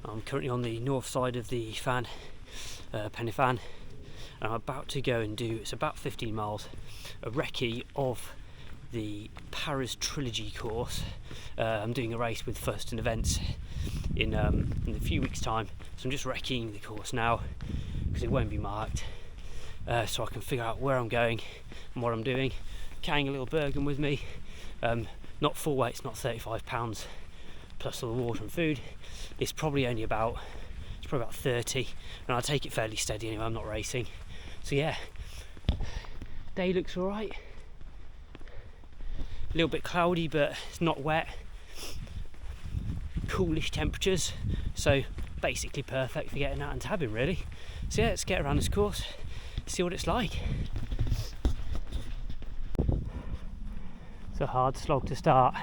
I'm currently on the north side of the Fan, Penifan, and I'm about to go and do, it's about 15 miles, a recce of the Paris Trilogy course. I'm doing a race with First and Events in a few weeks' time, so I'm just recceing the course now because it won't be marked, so I can figure out where I'm going and what I'm doing. Carrying a little Bergen with me, not full weight, it's not 35 pounds plus all the water and food. It's probably about 30, and I'll take it fairly steady anyway. I'm not racing, so yeah. Day looks all right. A little bit cloudy, but it's not wet. Coolish temperatures, so basically perfect for getting out and tabbing, really. So yeah, let's get around this course, see what it's like. It's a hard slog to start.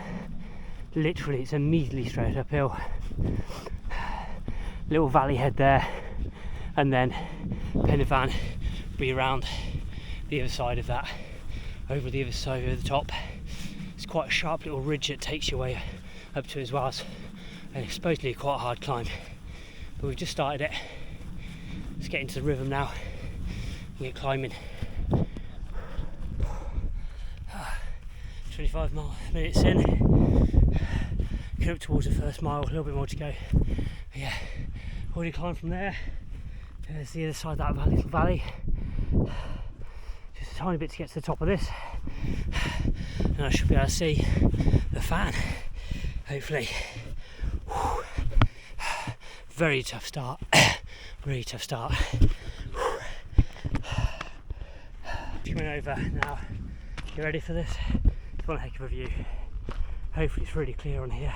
Literally, it's immediately straight uphill. Little valley head there, and then Penifan be around the other side of that, over the other side, over the top. It's quite a sharp little ridge that takes you way up to as well, and it's supposedly quite a hard climb. But we've just started it. Let's get into the rhythm now and get climbing. 25 minutes in, get up towards the first mile, a little bit more to go. But yeah, already climbed from there. There's the other side of that little valley. Just a tiny bit to get to the top of this, and I should be able to see the Fan, hopefully. Very tough start, really tough start. Coming over now. You ready for this? It's one heck of a view. Hopefully it's really clear on here.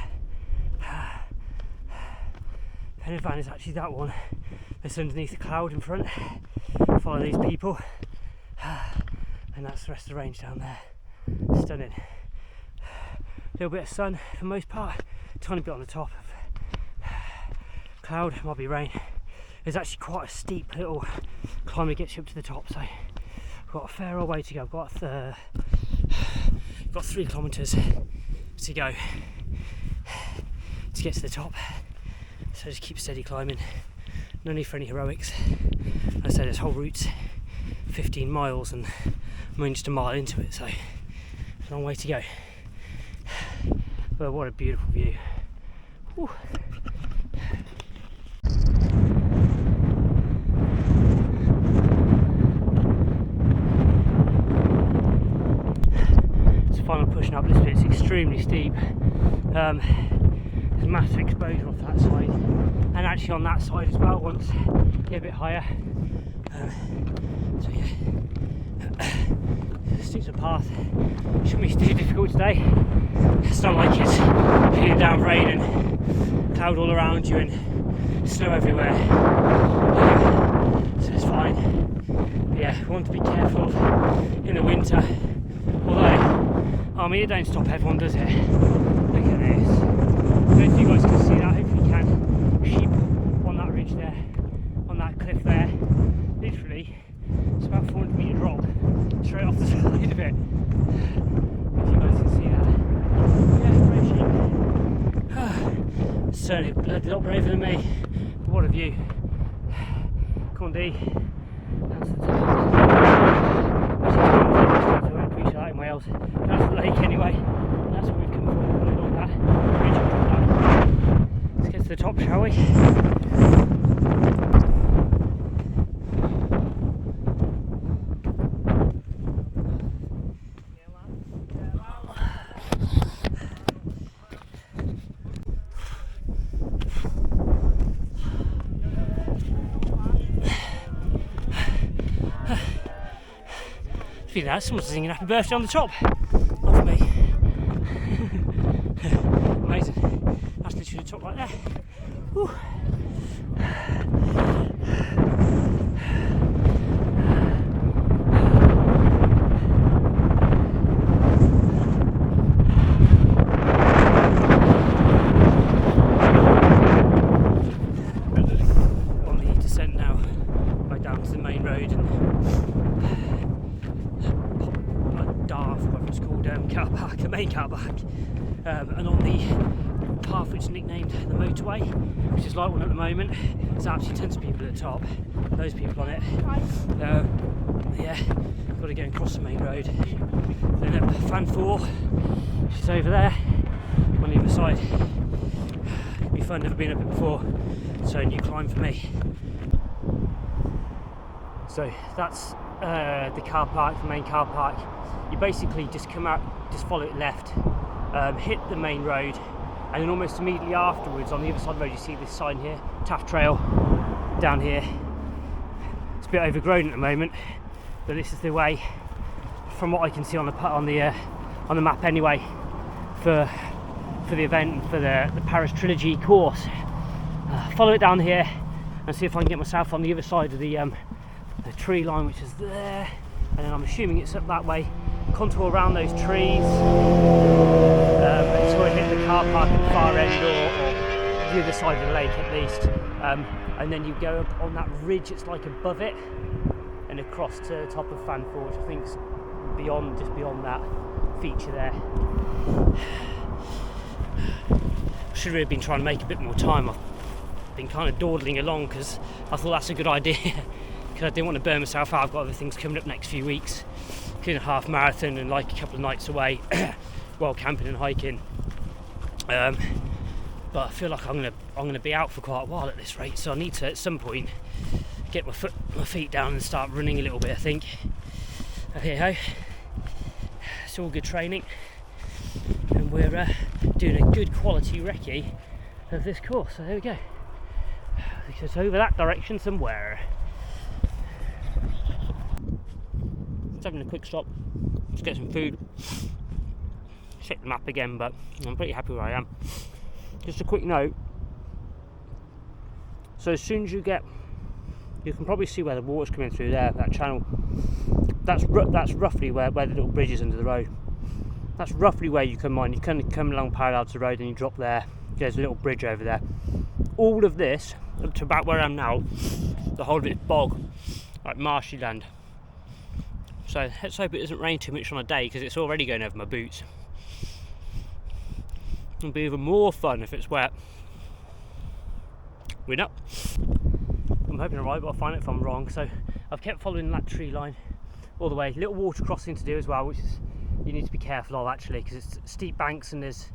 Penifan is actually that one that's underneath the cloud in front. Follow these people, and that's the rest of the range down there. Stunning. A little bit of sun for the most part, tiny bit on the top of cloud, might be rain. There's actually quite a steep little climb that gets you up to the top, so I've got a fair old way to go. I've got 3 kilometres to go to get to the top, so just keep steady climbing. No need for any heroics. As I said, this whole route's 15 miles and I'm only just a mile into it, so it's a long way to go. But what a beautiful view. Whew. Final pushing up this bit, it's extremely steep. There's massive exposure off that side, and actually on that side as well once you get a bit higher. So yeah, it's a path. Shouldn't be too difficult today. It's not like it's peeling down rain and cloud all around you and snow everywhere. So it's fine. But yeah, we want to be careful of in the winter. Although, I mean, it don't stop everyone, does it? Look at this. I don't know if you guys can see that, hopefully you can. Sheep on that ridge there, on that cliff there. Literally, it's about 400 metre drop, straight off the side of it. If you guys can see that. Yeah, great sheep. Certainly a bloody lot braver than me. But what a view. Come on, D. That's the top. In Wales, that's the lake anyway. That's what we've come for, along that ridge and drop down. Let's get to the top, shall we? That someone's singing happy birthday on the top. Not for me. Amazing. That's literally the top right there. Whew. On the descent now, right down to the main road, and car park, the main car park, and on the path which is nicknamed the motorway. way, which is like one at the moment. There's absolutely tons of people at the top, those people on it. Yeah, got to go and cross the main road. Then up Fawr, which is over there on the other side. It'll be fun, never been up it before, so a new climb for me. So that's the car park, the main car park. You basically just come out, just follow it left, hit the main road, and then almost immediately afterwards on the other side of the road you see this sign here, Taft Trail, down here. It's a bit overgrown at the moment, but this is the way, from what I can see on the map anyway, for the event and for the Paris Trilogy course. Follow it down here and see if I can get myself on the other side of the tree line, which is there, and then I'm assuming it's up that way. Contour around those trees until I hit the car park at the far end, or the other side of the lake at least, and then you go up on that ridge. It's like above it and across to the top of Fawr, which I think's just beyond that feature there. Should really have been trying to make a bit more time. I've been kind of dawdling along because I thought that's a good idea, because I didn't want to burn myself out. I've got other things coming up next few weeks, including a half marathon and like a couple of nights away while camping and hiking. But I feel like I'm gonna be out for quite a while at this rate, so I need to at some point get my feet down and start running a little bit, I think. Okay, ho. It's all good training, and we're doing a good quality recce of this course. So there we go. It's over that direction somewhere. Just having a quick stop, just get some food. Check the map again, but I'm pretty happy where I am. Just a quick note. So as soon as you can probably see where the water's coming through there, that channel. That's roughly where the little bridge is under the road. That's roughly where you come on. You kind of come along parallel to the road and you drop there. There's a little bridge over there. All of this, up to about where I am now, the whole of it is bog, like marshy land. So let's hope it doesn't rain too much on a day, because it's already going over my boots. It'll be even more fun if it's wet. We're not. I'm hoping I'm right, but I'll find it if I'm wrong. So I've kept following that tree line all the way. Little water crossing to do as well, which is you need to be careful of actually, because it's steep banks and there's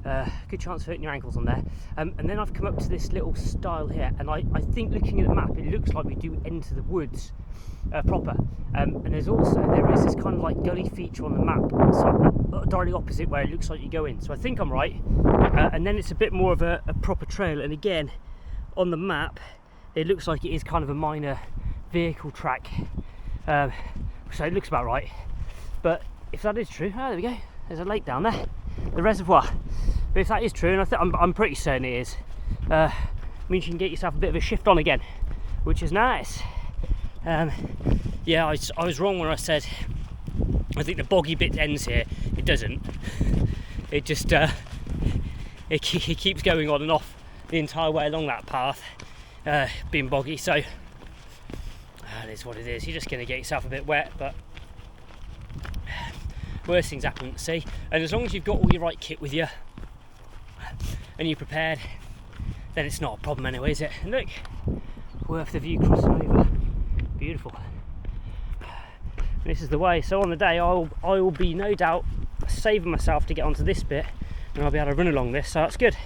a good chance of hurting your ankles on there. And then I've come up to this little stile here, and I think looking at the map it looks like we do enter the woods proper. And there is this kind of like gully feature on the map, so directly opposite where it looks like you go in. So I think I'm right. And then it's a bit more of a proper trail, and again on the map it looks like it is kind of a minor vehicle track. So it looks about right. But if that is true, there we go, there's a lake down there, the reservoir. But if that is true, and I'm pretty certain it is, means you can get yourself a bit of a shift on again, which is nice. Yeah, I was wrong when I said I think the boggy bit ends here. It doesn't. It just it keeps going on and off the entire way along that path, being boggy. So that is what it is. You're just going to get yourself a bit wet, but worse things happen at sea. And as long as you've got all your right kit with you and you're prepared, then it's not a problem anyway, is it? And look, worth the view crossing over. Beautiful. This is the way. So on the day I will be no doubt saving myself to get onto this bit, and I'll be able to run along this, so that's good.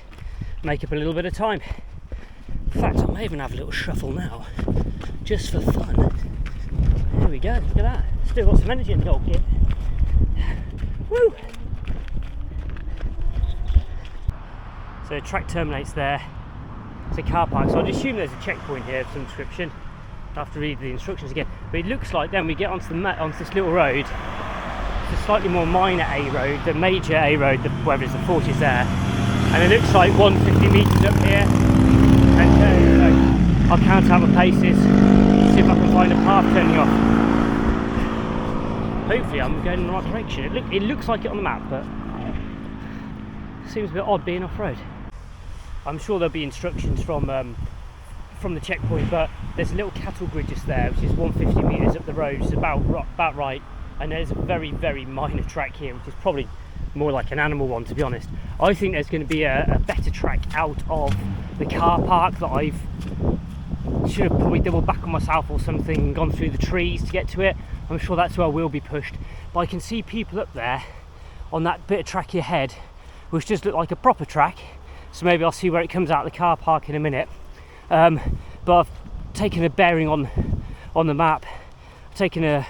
Make up a little bit of time. In fact, I may even have a little shuffle now, just for fun. There we go, look at that. Still got some energy in the old kit. Woo! So the track terminates there. It's a car park, so I'd assume there's a checkpoint here of some description. I have to read the instructions again. But it looks like then we get onto this little road. It's a slightly more minor A road, the major A road, whether it's the 40s there. And it looks like 150 metres up here. And I'll count out my paces, see if I can find a path turning off. Hopefully I'm going in the right direction. It looks like it on the map, but it seems a bit odd being off-road. I'm sure there'll be instructions from the checkpoint, but there's a little cattle grid just there, which is 150 metres up the road, which is about right. And there's a very, very minor track here, which is probably more like an animal one, to be honest. I think there's going to be a better track out of the car park that I've should have probably doubled back on myself or something and gone through the trees to get to it. I'm sure that's where I will be pushed, but I can see people up there on that bit of track ahead which does look like a proper track, so maybe I'll see where it comes out of the car park in a minute. But I've taken a bearing on the map, I've taken a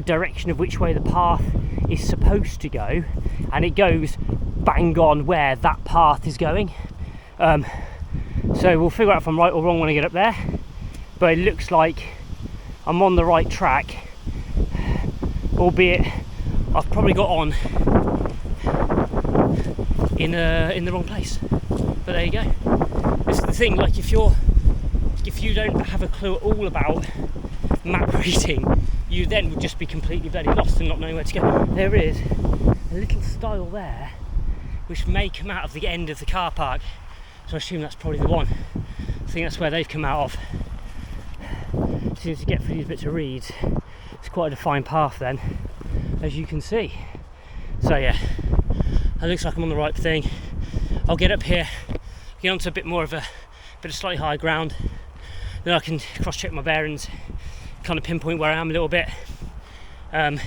direction of which way the path is supposed to go, and it goes bang on where that path is going. So we'll figure out if I'm right or wrong when I get up there, but it looks like I'm on the right track, albeit I've probably got on in the wrong place. But there you go. This is the thing, like if you don't have a clue at all about map reading, you then would just be completely bloody lost and not knowing where to go. There is a little stile there which may come out of the end of the car park, so I assume that's probably the one. I think that's where they've come out of. As soon as you get through these bits of reeds, it's quite a defined path then, as you can see. So yeah, it looks like I'm on the right thing. I'll get up here, get onto a bit more of a bit of slightly higher ground, then I can cross-check my bearings, kind of pinpoint where I am a little bit, and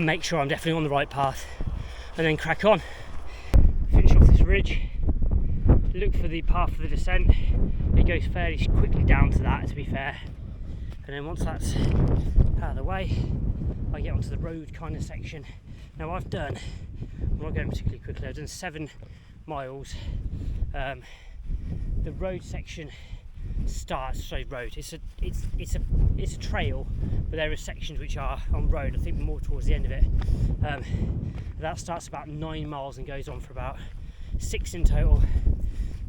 make sure I'm definitely on the right path, and then crack on. Finish off this ridge, look for the path of the descent. It goes fairly quickly down to that, to be fair, and then once that's out of the way, I get onto the road kind of section. Now I'm not going particularly quickly, I've done 7 miles. The road section starts, it's a trail, but there are sections which are on road, I think more towards the end of it. That starts about 9 miles and goes on for about 6 in total,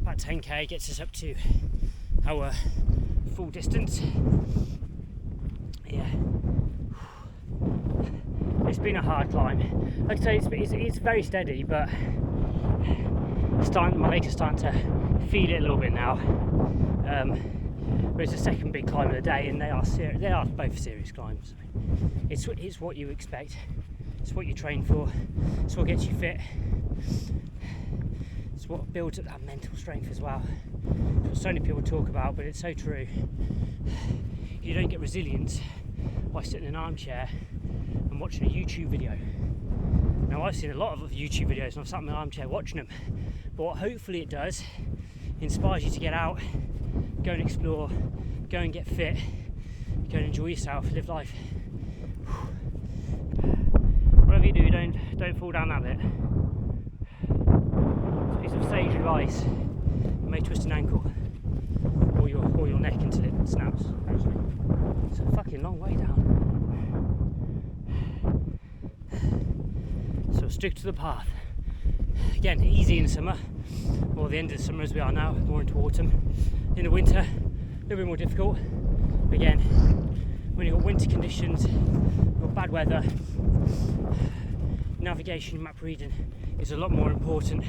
about 10k, gets us up to our full distance. Yeah, it's been a hard climb. Like I say, it's very steady, but my legs are starting to feed it a little bit now. But it's the second big climb of the day, and they are both serious climbs. It's what you expect, it's what you train for, it's what gets you fit, it's what builds up that mental strength as well. It's what so many people talk about, but it's so true. You don't get resilience by sitting in an armchair and watching a YouTube video. Now I've seen a lot of YouTube videos and I've sat in my armchair watching them, but what hopefully it does, inspires you to get out, go and explore, go and get fit, go and enjoy yourself, live life. Whatever you do, don't fall down that bit. It's a piece of sage advice. You may twist an ankle or your neck until it snaps, actually. It's a fucking long way down. So stick to the path. Again, easy in summer, or the end of the summer as we are now, more into autumn. In the winter, a little bit more difficult. Again, when you've got winter conditions, you've got bad weather, navigation, map reading is a lot more important,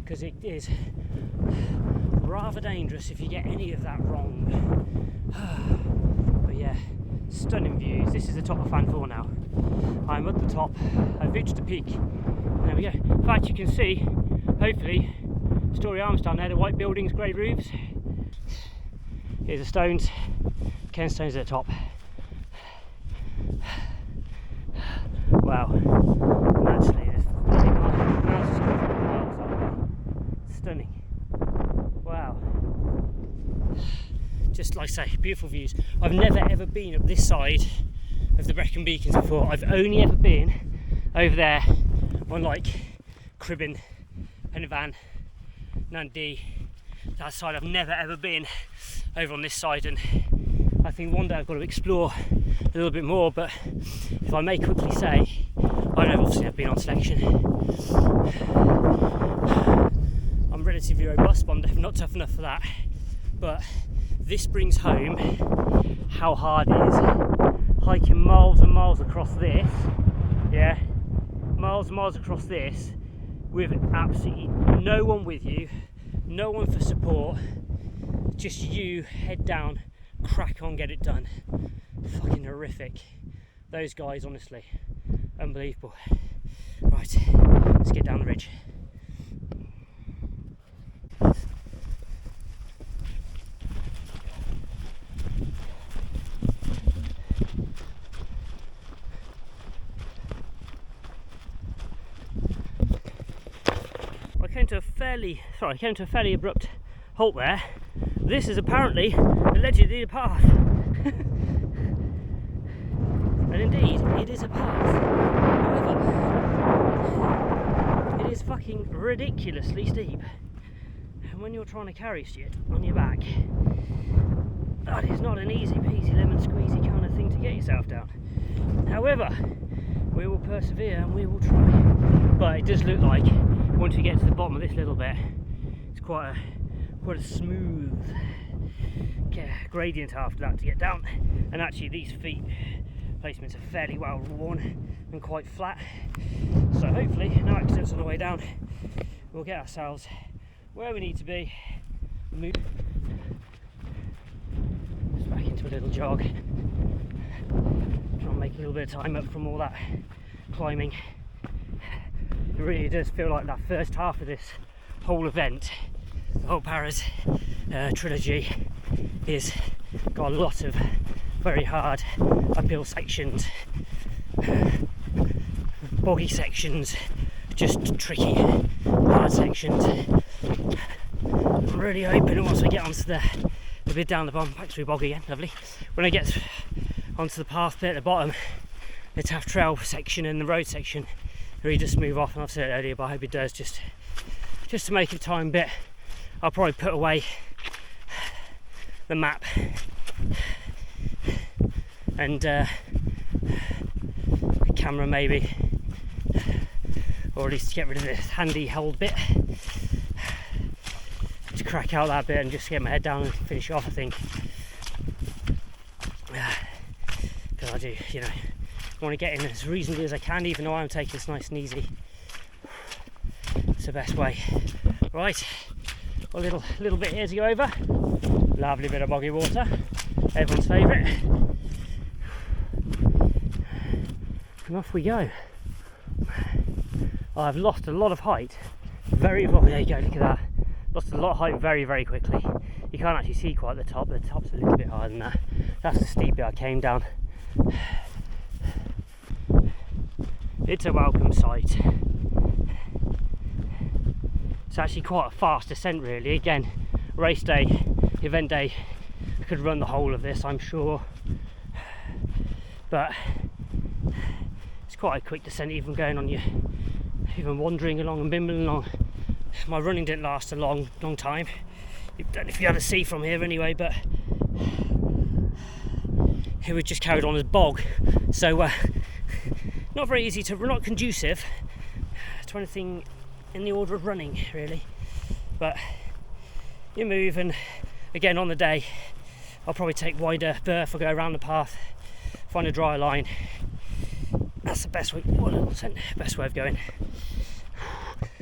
because it is rather dangerous if you get any of that wrong. But yeah, stunning views. This is the top of Fawr now. I'm at the top, I've reached the peak, and there we go. In fact, you can see, hopefully, Story Arms down there, the white buildings, grey roofs. Here's the stones, Cairn stones at the top. Wow, and actually there's mountains for miles up there. Stunning. Wow. Just like I say, beautiful views. I've never ever been up this side of the Brecon Beacons before. I've only ever been over there on like Cribben, Pennyvan, Nandee, that side. I've never ever been over on this side, and I think one day I've got to explore a little bit more. But if I may quickly say, I've obviously never been on selection. I'm relatively robust, but I'm definitely not tough enough for that. But this brings home how hard it is hiking miles and miles across this, yeah, miles and miles across this with absolutely no one with you, no one for support, just you, head down, crack on, get it done. Fucking horrific. Those guys, honestly, unbelievable. Right, let's get down the ridge. came to a fairly abrupt halt there. This is apparently, allegedly, a path. And indeed, it is a path. However, it is fucking ridiculously steep. And when you're trying to carry shit on your back, that is not an easy peasy lemon squeezy kind of thing to get yourself down. However, we will persevere and we will try. But it does look like once you get to the bottom of this little bit, it's quite a smooth gradient after that to get down. And actually these feet placements are fairly well worn and quite flat. So hopefully, no accidents on the way down, we'll get ourselves where we need to be. Move just back into a little jog. Try and make a little bit of time up from all that climbing. It really does feel like that first half of this whole event, the whole Paris trilogy, is got a lot of very hard uphill sections, boggy sections, just tricky hard sections. I'm really hoping once I get onto the bit down the bottom, back through boggy again, lovely. When I get onto the path bit at the bottom, the Taff Trail section and the road section, it really does move off, and I've said it earlier, but I hope it does, just to make it time bit. I'll probably put away the map and the camera maybe, or at least get rid of this handy held bit to crack out that bit and just get my head down and finish off, I think. Because I do, you know, want to get in as reasonably as I can, even though I'm taking this nice and easy. It's the best way. Right, a little bit here to go over. Lovely bit of boggy water, everyone's favourite. And off we go. I've lost a lot of height very well. There you go, look at that. Lost a lot of height very, very quickly. You can't actually see quite the top. The top's a little bit higher than that. That's the steep bit I came down. It's a welcome sight. It's actually quite a fast descent, really. Again, race day, event day, I could run the whole of this, I'm sure. But it's quite a quick descent, even going on even wandering along and bimbling along. My running didn't last a long time. I don't know if you had to see from here anyway, but it was just carried on as bog. So not very easy to, not conducive to anything in the order of running, really. But you move, and again on the day, I'll probably take wider berth or go around the path, find a dry line. That's the best way. Best way of going.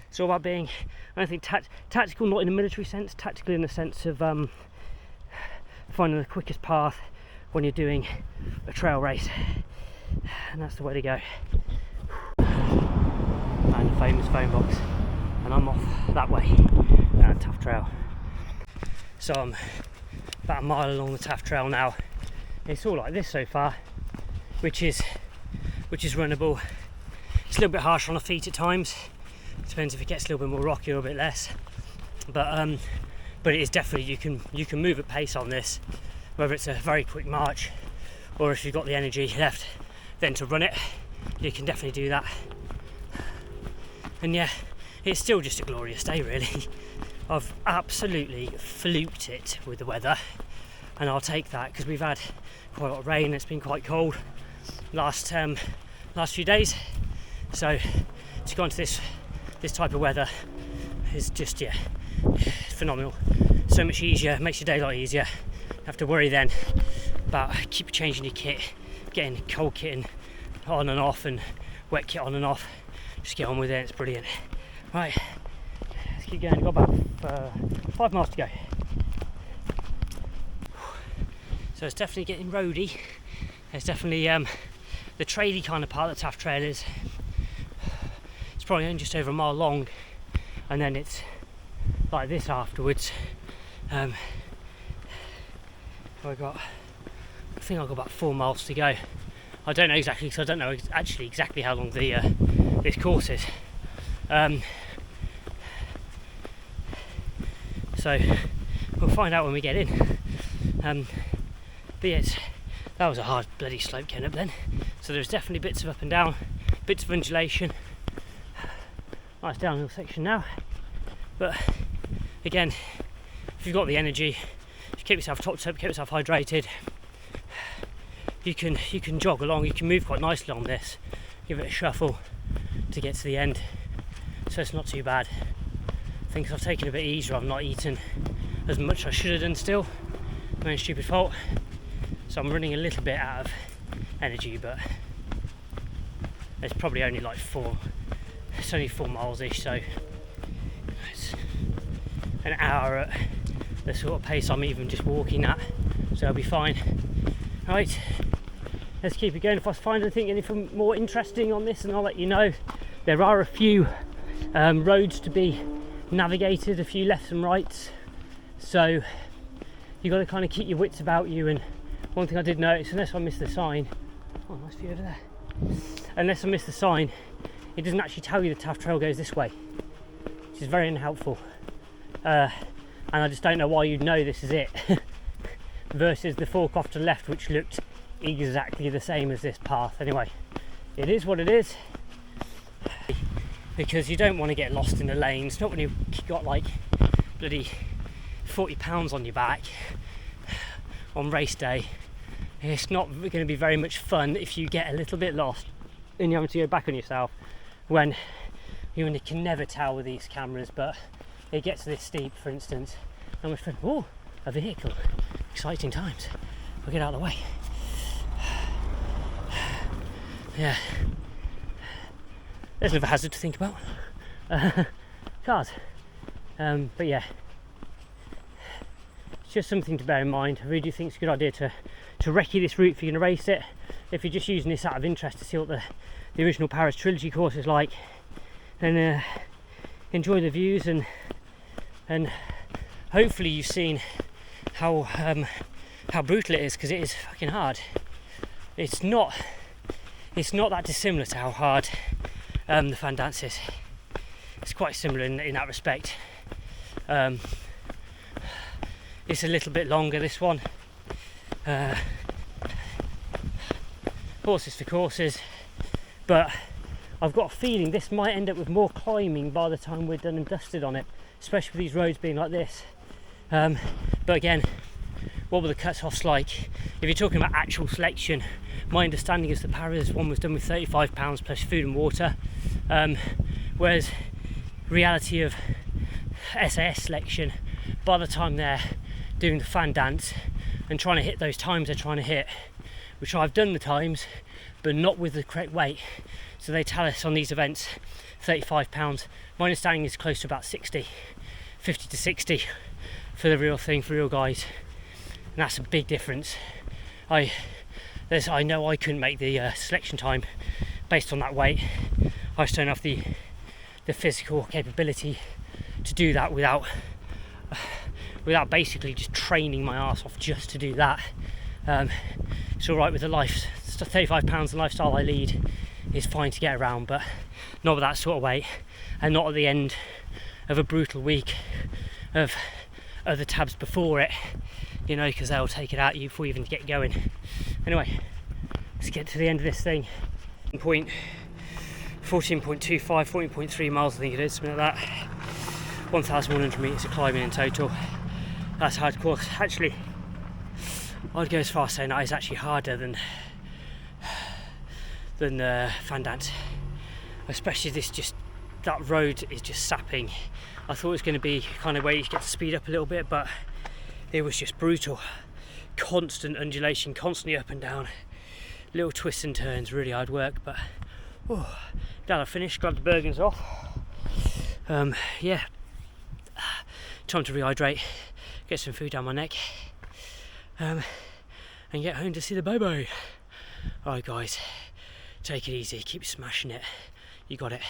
It's all about being, I don't think tactical, not in a military sense, tactical in the sense of finding the quickest path when you're doing a trail race, and that's the way to go. And the famous phone box, and I'm off that way down Taff Trail. So I'm about a mile along the Taff Trail now. It's all like this so far, which is runnable. It's a little bit harsh on the feet at times. Depends if it gets a little bit more rocky or a bit less. But it is definitely, you can move at pace on this, whether it's a very quick march or if you've got the energy left then to run it, you can definitely do that. And yeah, it's still just a glorious day, really. I've absolutely fluked it with the weather, and I'll take that because we've had quite a lot of rain. It's been quite cold last few days, so to go into this type of weather is just, yeah, phenomenal. So much easier, makes your day a lot easier. You have to worry then about keep changing your kit, getting cold kit on and off and wet kit on and off. Just get on with it, it's brilliant. Right, let's keep going. Got about 5 miles to go. So it's definitely getting roady. It's definitely the traily kind of part of the Taff Trail is. It's probably only just over a mile long, and then it's like this afterwards. I think I've got about 4 miles to go. I don't know exactly, because I don't know actually exactly how long the this course is. So we'll find out when we get in. But yeah, that was a hard bloody slope getting up then. So there's definitely bits of up and down, bits of undulation. Nice downhill section now. But again, if you've got the energy, you keep yourself topped up, keep yourself hydrated, you can jog along, you can move quite nicely on this, give it a shuffle to get to the end. So it's not too bad. I think I've taken a bit easier, I've not eaten as much as I should have done still. My own stupid fault. So I'm running a little bit out of energy, but it's probably only like it's only 4 miles-ish, so it's an hour at the sort of pace I'm even just walking at, so I'll be fine. Right, let's keep it going. If I find anything more interesting on this, and I'll let you know. There are a few roads to be navigated, a few lefts and rights, so you've got to kind of keep your wits about you. And one thing I did notice, unless I missed the sign, oh nice view over there, unless I missed the sign, it doesn't actually tell you the Taff Trail goes this way, which is very unhelpful, and I just don't know why you'd know this is it versus the fork off to the left, which looked exactly the same as this path. Anyway, it is what it is, because you don't want to get lost in the lanes, not when you've got like bloody 40 pounds on your back on race day. It's not going to be very much fun if you get a little bit lost and you have to go back on yourself, when you can never tell with these cameras. But it gets this steep, for instance, and we're thinking, oh, a vehicle, exciting times, we'll get out of the way. Yeah, there's another hazard to think about. Cars. But yeah, it's just something to bear in mind. I really do think it's a good idea to recce this route if you're going to race it. If you're just using this out of interest to see what the original Paris Trilogy course is like, and enjoy the views, and hopefully you've seen how brutal it is, because it is fucking hard. It's not that dissimilar to how hard the Fan Dance is. It's quite similar in that respect. It's a little bit longer, this one. Horses for courses, but I've got a feeling this might end up with more climbing by the time we're done and dusted on it, especially with these roads being like this. But again, what were the cut-offs like? If you're talking about actual selection, my understanding is the Paris one was done with £35 plus food and water, whereas reality of SAS selection, by the time they're doing the Fan Dance and trying to hit those times they're trying to hit, which I've done the times but not with the correct weight, so they tell us on these events £35. My understanding is close to about 50 to 60 for the real thing, for real guys, and that's a big difference. I know I couldn't make the selection time based on that weight. I just don't have the physical capability to do that without basically just training my ass off just to do that. It's all right with the life, £35 the lifestyle I lead is fine to get around, but not with that sort of weight, and not at the end of a brutal week of other tabs before it, you know, because they'll take it out you before you even get going. Anyway, let's get to the end of this thing. 14.25, 14.3 miles I think it is, something like that. 1,100 metres of climbing in total. That's hard course. Actually, I'd go as far as saying that is actually harder than Fan Dance, especially that road is just sapping. I thought it was going to be kind of where you get to speed up a little bit, but it was just brutal. Constant undulation, constantly up and down, little twists and turns, really hard work. But glad I finished, glad the burgen's off. Yeah, time to rehydrate, get some food down my neck, and get home to see the Bobo. Alright guys, take it easy, keep smashing it, you got it.